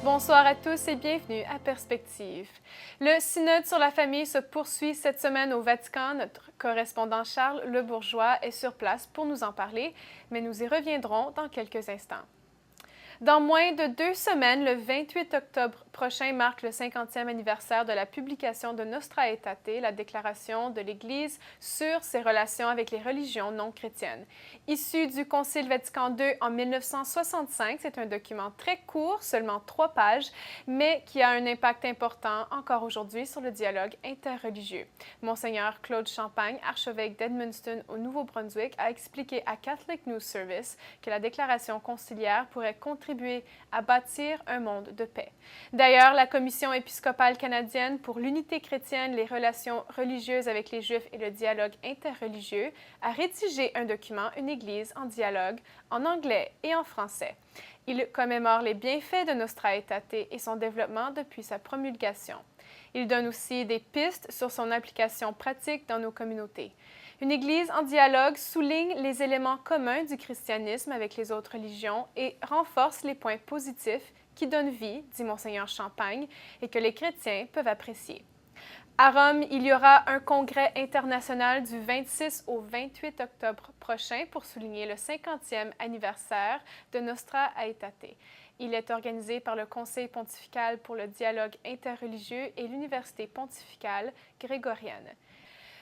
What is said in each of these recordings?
Bonsoir à tous et bienvenue à Perspective. Le synode sur la famille se poursuit cette semaine au Vatican. Notre correspondant Charles Le Bourgeois est sur place pour nous en parler, mais nous y reviendrons dans quelques instants. Dans moins de 2 semaines, le 28 octobre prochain marque le 50e anniversaire de la publication de Nostra Aetate, la déclaration de l'Église sur ses relations avec les religions non chrétiennes. Issu du Concile Vatican II en 1965, c'est un document très court, seulement 3 pages, mais qui a un impact important encore aujourd'hui sur le dialogue interreligieux. Monseigneur Claude Champagne, archevêque d'Edmundston au Nouveau-Brunswick, a expliqué à Catholic News Service que la déclaration conciliaire pourrait contribuer à bâtir un monde de paix. D'ailleurs, la Commission épiscopale canadienne pour l'unité chrétienne, les relations religieuses avec les Juifs et le dialogue interreligieux a rédigé un document « Une Église en dialogue » en anglais et en français. Il commémore les bienfaits de Nostra Aetate et son développement depuis sa promulgation. Il donne aussi des pistes sur son application pratique dans nos communautés. Une Église en dialogue souligne les éléments communs du christianisme avec les autres religions et renforce les points positifs qui donnent vie, dit Monseigneur Champagne, et que les chrétiens peuvent apprécier. À Rome, il y aura un congrès international du 26 au 28 octobre prochain pour souligner le 50e anniversaire de Nostra Aetate. Il est organisé par le Conseil pontifical pour le dialogue interreligieux et l'Université pontificale grégorienne.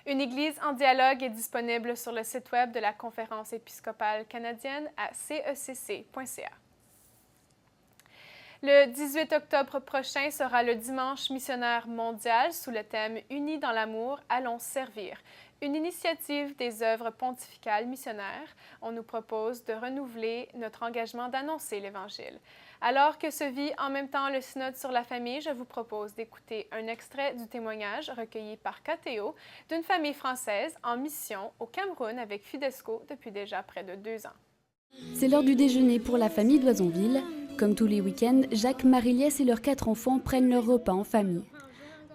Une Église en dialogue est disponible sur le site web de la Conférence épiscopale canadienne à cecc.ca. Le 18 octobre prochain sera le dimanche missionnaire mondial sous le thème « Unis dans l'amour, allons servir ». Une initiative des œuvres pontificales missionnaires. On nous propose de renouveler notre engagement d'annoncer l'Évangile. Alors que se vit en même temps le synode sur la famille, je vous propose d'écouter un extrait du témoignage recueilli par Catéo d'une famille française en mission au Cameroun avec Fidesco depuis déjà près de 2 ans. C'est l'heure du déjeuner pour la famille d'Oisonville. Comme tous les week-ends, Jacques, Marie-Liesse et leurs 4 enfants prennent leur repas en famille.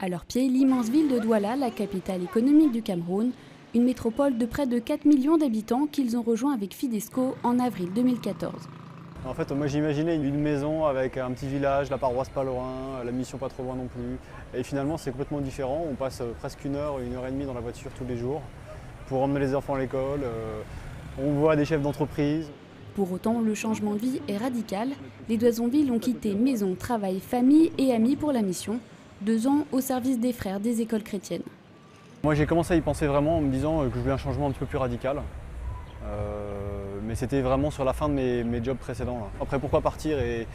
À leur pied, l'immense ville de Douala, la capitale économique du Cameroun, une métropole de près de 4 millions d'habitants qu'ils ont rejoint avec Fidesco en avril 2014. En fait, moi j'imaginais une maison avec un petit village, la paroisse pas loin, la mission pas trop loin non plus. Et finalement, c'est complètement différent. On passe presque 1 heure et demie dans la voiture tous les jours pour emmener les enfants à l'école. On voit des chefs d'entreprise. Pour autant, le changement de vie est radical. Les d'Oisonville ont quitté maison, travail, famille et amis pour la mission. 2 ans au service des frères des écoles chrétiennes. Moi j'ai commencé à y penser vraiment en me disant que je voulais un changement un petit peu plus radical. Mais c'était vraiment sur la fin de mes jobs précédents. Là. Après pourquoi partir et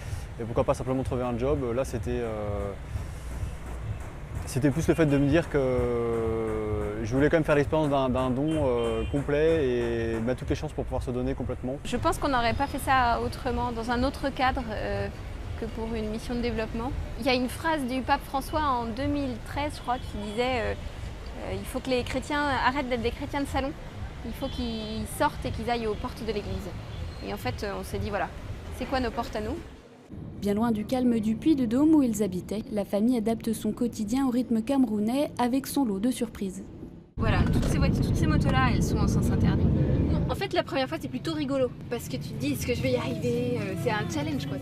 pourquoi pas simplement trouver un job, là c'était plus le fait de me dire que je voulais quand même faire l'expérience d'un don complet et mettre toutes les chances pour pouvoir se donner complètement. Je pense qu'on n'aurait pas fait ça autrement, dans un autre cadre que pour une mission de développement. Il y a une phrase du pape François en 2013, je crois, qui disait il faut que les chrétiens arrêtent d'être des chrétiens de salon. Il faut qu'ils sortent et qu'ils aillent aux portes de l'église. Et en fait, on s'est dit, voilà, c'est quoi nos portes à nous ? Bien loin du calme du Puy-de-Dôme où ils habitaient, la famille adapte son quotidien au rythme camerounais avec son lot de surprises. Voilà, toutes ces motos-là, elles sont en sens interdit. En fait, la première fois, c'est plutôt rigolo. Parce que tu te dis, est-ce que je vais y arriver ? C'est un challenge, quoi.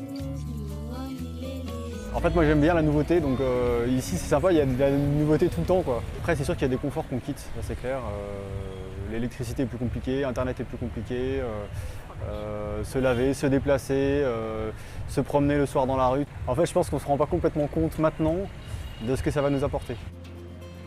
En fait, moi j'aime bien la nouveauté, donc ici c'est sympa, il y a de la nouveauté tout le temps, quoi. Après, c'est sûr qu'il y a des conforts qu'on quitte, ça c'est clair. L'électricité est plus compliquée, Internet est plus compliqué, se laver, se déplacer, se promener le soir dans la rue. En fait, je pense qu'on ne se rend pas complètement compte maintenant de ce que ça va nous apporter.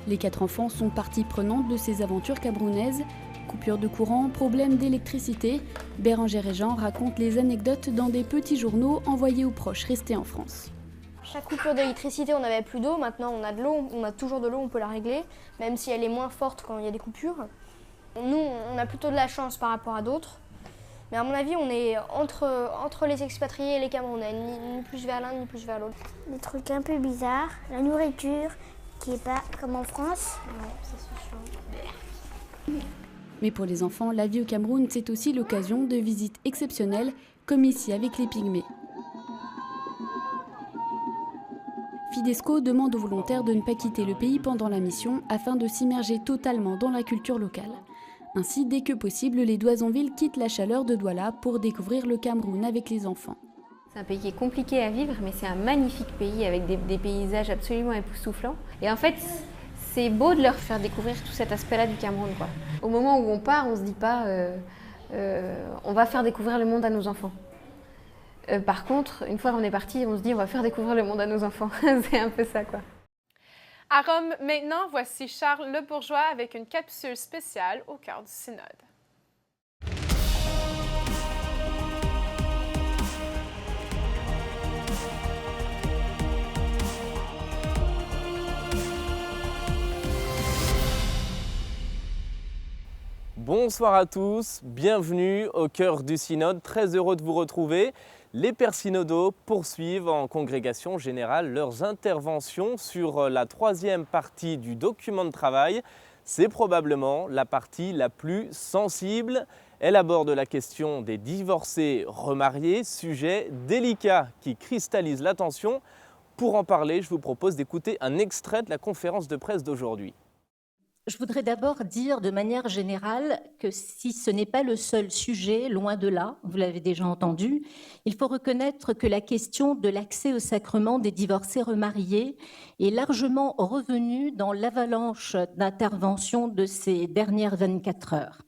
Les 4 enfants sont partie prenante de ces aventures camerounaises. Coupure de courant, problème d'électricité. Bérengère et Jean racontent les anecdotes dans des petits journaux envoyés aux proches restés en France. Chaque coupure d'électricité, on n'avait plus d'eau. Maintenant, on a de l'eau, on a toujours de l'eau, on peut la régler, même si elle est moins forte quand il y a des coupures. Nous, on a plutôt de la chance par rapport à d'autres. Mais à mon avis, on est entre les expatriés et les Camerounais, ni plus vers l'un ni plus vers l'autre. Des trucs un peu bizarres, la nourriture qui n'est pas comme en France. Ouais, c'est chaud. Mais pour les enfants, la vie au Cameroun, c'est aussi l'occasion de visites exceptionnelles, comme ici avec les Pygmées. Fidesco demande aux volontaires de ne pas quitter le pays pendant la mission afin de s'immerger totalement dans la culture locale. Ainsi, dès que possible, les d'Oisonville quittent la chaleur de Douala pour découvrir le Cameroun avec les enfants. C'est un pays qui est compliqué à vivre, mais c'est un magnifique pays avec des paysages absolument époustouflants. Et en fait, c'est beau de leur faire découvrir tout cet aspect-là du Cameroun, quoi. Au moment où on part, on ne se dit pas on va faire découvrir le monde à nos enfants. Par contre, une fois qu'on est parti, on se dit on va faire découvrir le monde à nos enfants. C'est un peu ça, quoi. À Rome, maintenant, voici Charles Le Bourgeois avec une capsule spéciale au cœur du synode. Bonsoir à tous, bienvenue au cœur du synode, très heureux de vous retrouver. Les pères synodaux poursuivent en congrégation générale leurs interventions sur la troisième partie du document de travail. C'est probablement la partie la plus sensible. Elle aborde la question des divorcés remariés, sujet délicat qui cristallise l'attention. Pour en parler, je vous propose d'écouter un extrait de la conférence de presse d'aujourd'hui. Je voudrais d'abord dire de manière générale que si ce n'est pas le seul sujet, loin de là, vous l'avez déjà entendu, il faut reconnaître que la question de l'accès au sacrement des divorcés remariés est largement revenue dans l'avalanche d'interventions de ces dernières 24 heures.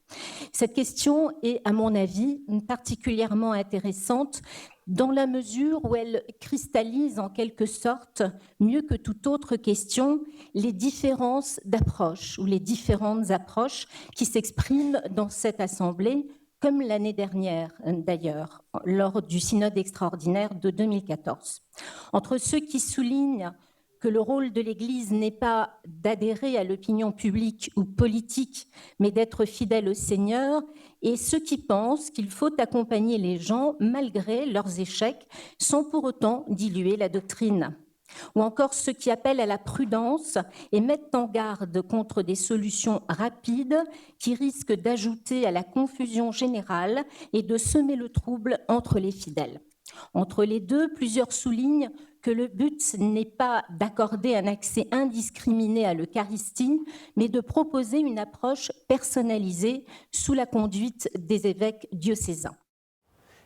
Cette question est, à mon avis, particulièrement intéressante dans la mesure où elle cristallise en quelque sorte, mieux que toute autre question, les différences d'approche ou les différentes approches qui s'expriment dans cette assemblée, comme l'année dernière d'ailleurs, lors du synode extraordinaire de 2014. Entre ceux qui soulignent que le rôle de l'Église n'est pas d'adhérer à l'opinion publique ou politique, mais d'être fidèle au Seigneur, et ceux qui pensent qu'il faut accompagner les gens malgré leurs échecs, sans pour autant diluer la doctrine. Ou encore ceux qui appellent à la prudence et mettent en garde contre des solutions rapides qui risquent d'ajouter à la confusion générale et de semer le trouble entre les fidèles. Entre les deux, plusieurs soulignent que le but n'est pas d'accorder un accès indiscriminé à l'Eucharistie, mais de proposer une approche personnalisée sous la conduite des évêques diocésains.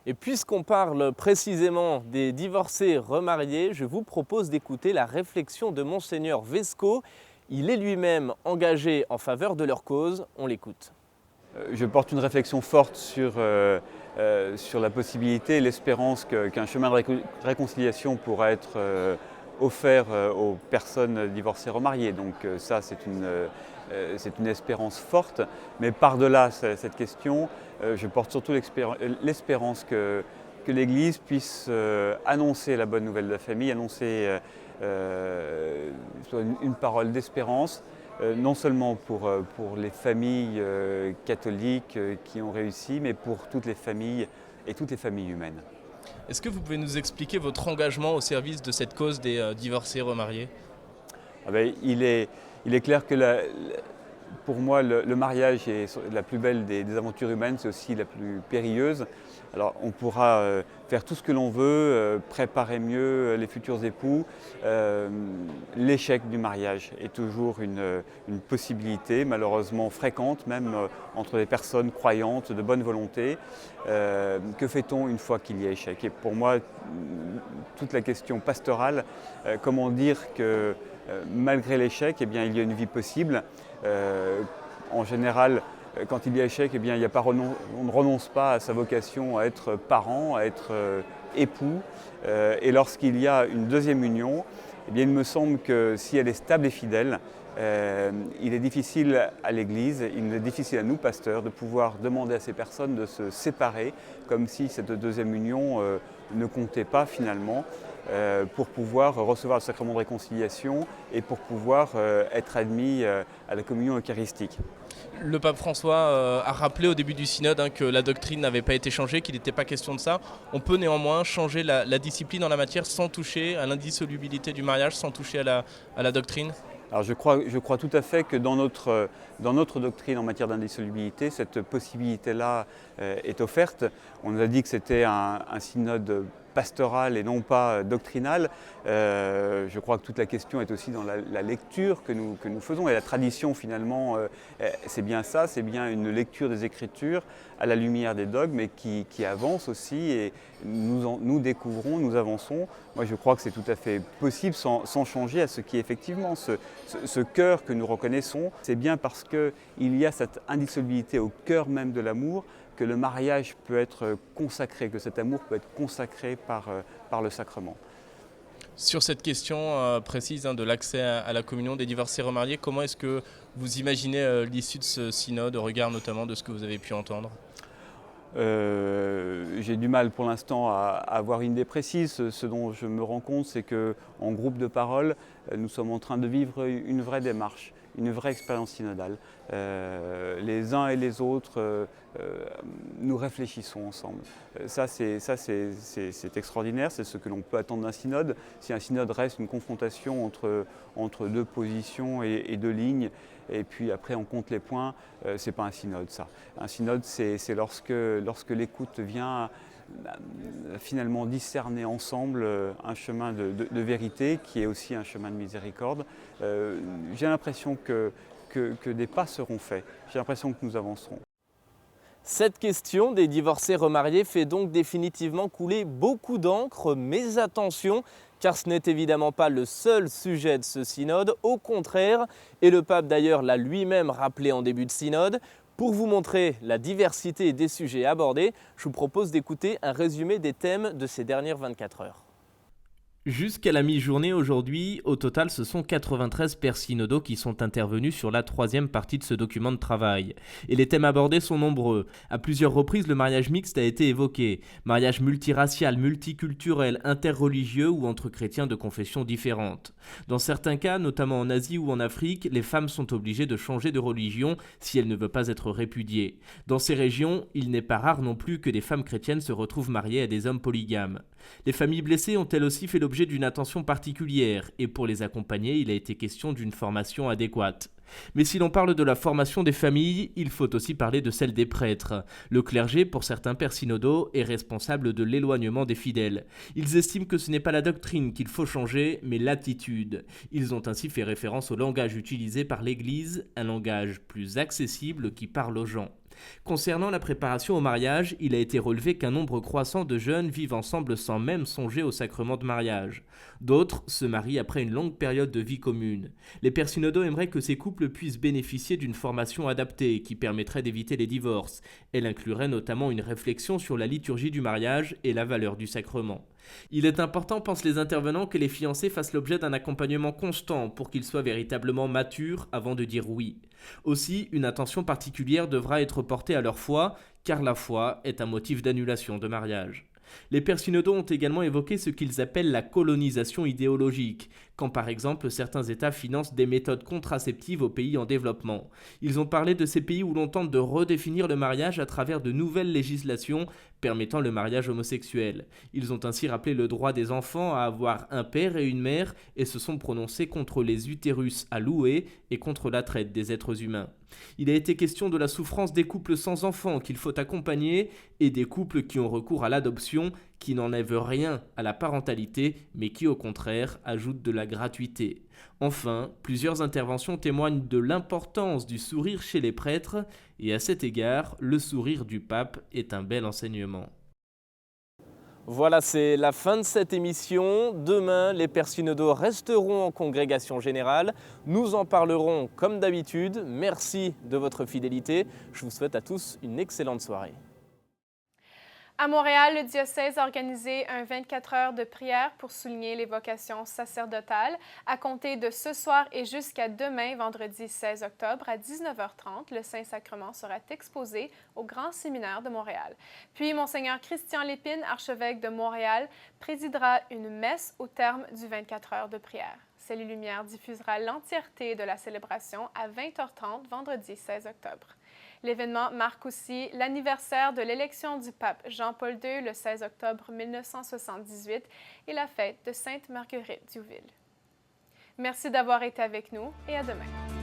Et puisqu'on parle précisément des divorcés remariés, je vous propose d'écouter la réflexion de Monseigneur Vesco. Il est lui-même engagé en faveur de leur cause. On l'écoute. Je porte une réflexion forte sur la possibilité et l'espérance qu'un chemin de réconciliation pourra être offert aux personnes divorcées remariées. Donc ça, c'est une espérance forte. Mais par-delà cette question, je porte surtout l'espérance que l'Église puisse annoncer la bonne nouvelle de la famille, annoncer une parole d'espérance, non seulement pour les familles catholiques qui ont réussi, mais pour toutes les familles et toutes les familles humaines. Est-ce que vous pouvez nous expliquer votre engagement au service de cette cause des divorcés remariés ? Il est clair que pour moi, le mariage est la plus belle des aventures humaines, c'est aussi la plus périlleuse. Alors on pourra faire tout ce que l'on veut, préparer mieux les futurs époux. L'échec du mariage est toujours une possibilité, malheureusement fréquente, même entre les personnes croyantes de bonne volonté. Que fait-on une fois qu'il y a échec ? Et pour moi, toute la question pastorale, comment dire que malgré l'échec, il y a une vie possible. En général, quand il y a échec, on ne renonce pas à sa vocation à être parent, à être époux. Et lorsqu'il y a une deuxième union, il me semble que si elle est stable et fidèle, il est difficile à l'Église, il est difficile à nous, pasteurs, de pouvoir demander à ces personnes de se séparer, comme si cette deuxième union ne comptait pas finalement, pour pouvoir recevoir le sacrement de réconciliation et pour pouvoir être admis à la communion eucharistique. Le pape François a rappelé au début du synode que la doctrine n'avait pas été changée, qu'il n'était pas question de ça. On peut néanmoins changer la discipline en la matière sans toucher à l'indissolubilité du mariage, sans toucher à la doctrine. Alors je crois tout à fait que dans notre doctrine en matière d'indissolubilité, cette possibilité-là est offerte. On nous a dit que c'était un synode pastorale et non pas doctrinale. Je crois que toute la question est aussi dans la lecture que nous faisons. Et la tradition, finalement, c'est bien ça, c'est bien une lecture des Écritures à la lumière des dogmes, mais qui avance aussi. Et nous découvrons, nous avançons. Moi, je crois que c'est tout à fait possible sans changer à ce qui est effectivement ce cœur que nous reconnaissons. C'est bien parce qu'il y a cette indissolubilité au cœur même de l'amour que le mariage peut être consacré, que cet amour peut être consacré par le sacrement. Sur cette question précise de l'accès à la communion des divorcés remariés, comment est-ce que vous imaginez l'issue de ce synode au regard notamment de ce que vous avez pu entendre ? J'ai du mal pour l'instant à avoir une idée précise. Ce dont je me rends compte, c'est qu'en groupe de parole, nous sommes en train de vivre une vraie démarche, une vraie expérience synodale. Les uns et les autres, nous réfléchissons ensemble. Ça, c'est extraordinaire, c'est ce que l'on peut attendre d'un synode. Si un synode reste une confrontation entre deux positions et deux lignes, et puis après on compte les points, c'est pas un synode ça. Un synode, c'est lorsque l'écoute vient finalement discerner ensemble un chemin de vérité qui est aussi un chemin de miséricorde. J'ai l'impression que des pas seront faits, j'ai l'impression que nous avancerons. Cette question des divorcés remariés fait donc définitivement couler beaucoup d'encre, mais attention, car ce n'est évidemment pas le seul sujet de ce synode, au contraire, et le pape d'ailleurs l'a lui-même rappelé en début de synode. Pour vous montrer la diversité des sujets abordés, je vous propose d'écouter un résumé des thèmes de ces dernières 24 heures. Jusqu'à la mi-journée aujourd'hui, au total, ce sont 93 pères synodaux qui sont intervenus sur la troisième partie de ce document de travail. Et les thèmes abordés sont nombreux. À plusieurs reprises, le mariage mixte a été évoqué. Mariage multiracial, multiculturel, interreligieux ou entre chrétiens de confessions différentes. Dans certains cas, notamment en Asie ou en Afrique, les femmes sont obligées de changer de religion si elles ne veulent pas être répudiées. Dans ces régions, il n'est pas rare non plus que des femmes chrétiennes se retrouvent mariées à des hommes polygames. Les familles blessées ont elles aussi fait l'objet d'une attention particulière et pour les accompagner, il a été question d'une formation adéquate. Mais si l'on parle de la formation des familles, il faut aussi parler de celle des prêtres. Le clergé, pour certains pères synodaux, est responsable de l'éloignement des fidèles. Ils estiment que ce n'est pas la doctrine qu'il faut changer, mais l'attitude. Ils ont ainsi fait référence au langage utilisé par l'Église, un langage plus accessible qui parle aux gens. Concernant la préparation au mariage, il a été relevé qu'un nombre croissant de jeunes vivent ensemble sans même songer au sacrement de mariage. D'autres se marient après une longue période de vie commune. Les pères synodaux aimeraient que ces couples puissent bénéficier d'une formation adaptée qui permettrait d'éviter les divorces. Elle inclurait notamment une réflexion sur la liturgie du mariage et la valeur du sacrement. Il est important, pensent les intervenants, que les fiancés fassent l'objet d'un accompagnement constant pour qu'ils soient véritablement matures avant de dire oui. Aussi, une attention particulière devra être portée à leur foi, car la foi est un motif d'annulation de mariage. Les pères synodaux ont également évoqué ce qu'ils appellent la colonisation idéologique, quand par exemple certains États financent des méthodes contraceptives aux pays en développement. Ils ont parlé de ces pays où l'on tente de redéfinir le mariage à travers de nouvelles législations permettant le mariage homosexuel. Ils ont ainsi rappelé le droit des enfants à avoir un père et une mère et se sont prononcés contre les utérus à louer et contre la traite des êtres humains. Il a été question de la souffrance des couples sans enfants qu'il faut accompagner et des couples qui ont recours à l'adoption, qui n'enlèvent rien à la parentalité, mais qui au contraire ajoutent de la gratuité. Enfin, plusieurs interventions témoignent de l'importance du sourire chez les prêtres, et à cet égard, le sourire du pape est un bel enseignement. Voilà, c'est la fin de cette émission. Demain, les pères synodaux resteront en congrégation générale. Nous en parlerons comme d'habitude. Merci de votre fidélité. Je vous souhaite à tous une excellente soirée. À Montréal, le diocèse a organisé un 24 heures de prière pour souligner les vocations sacerdotales. À compter de ce soir et jusqu'à demain, vendredi 16 octobre, à 19h30, le Saint-Sacrement sera exposé au Grand Séminaire de Montréal. Puis, Monseigneur Christian Lépine, archevêque de Montréal, présidera une messe au terme du 24 heures de prière. Salut Lumière diffusera l'entièreté de la célébration à 20h30, vendredi 16 octobre. L'événement marque aussi l'anniversaire de l'élection du pape Jean-Paul II le 16 octobre 1978 et la fête de Sainte Marguerite Diouville. Merci d'avoir été avec nous et à demain.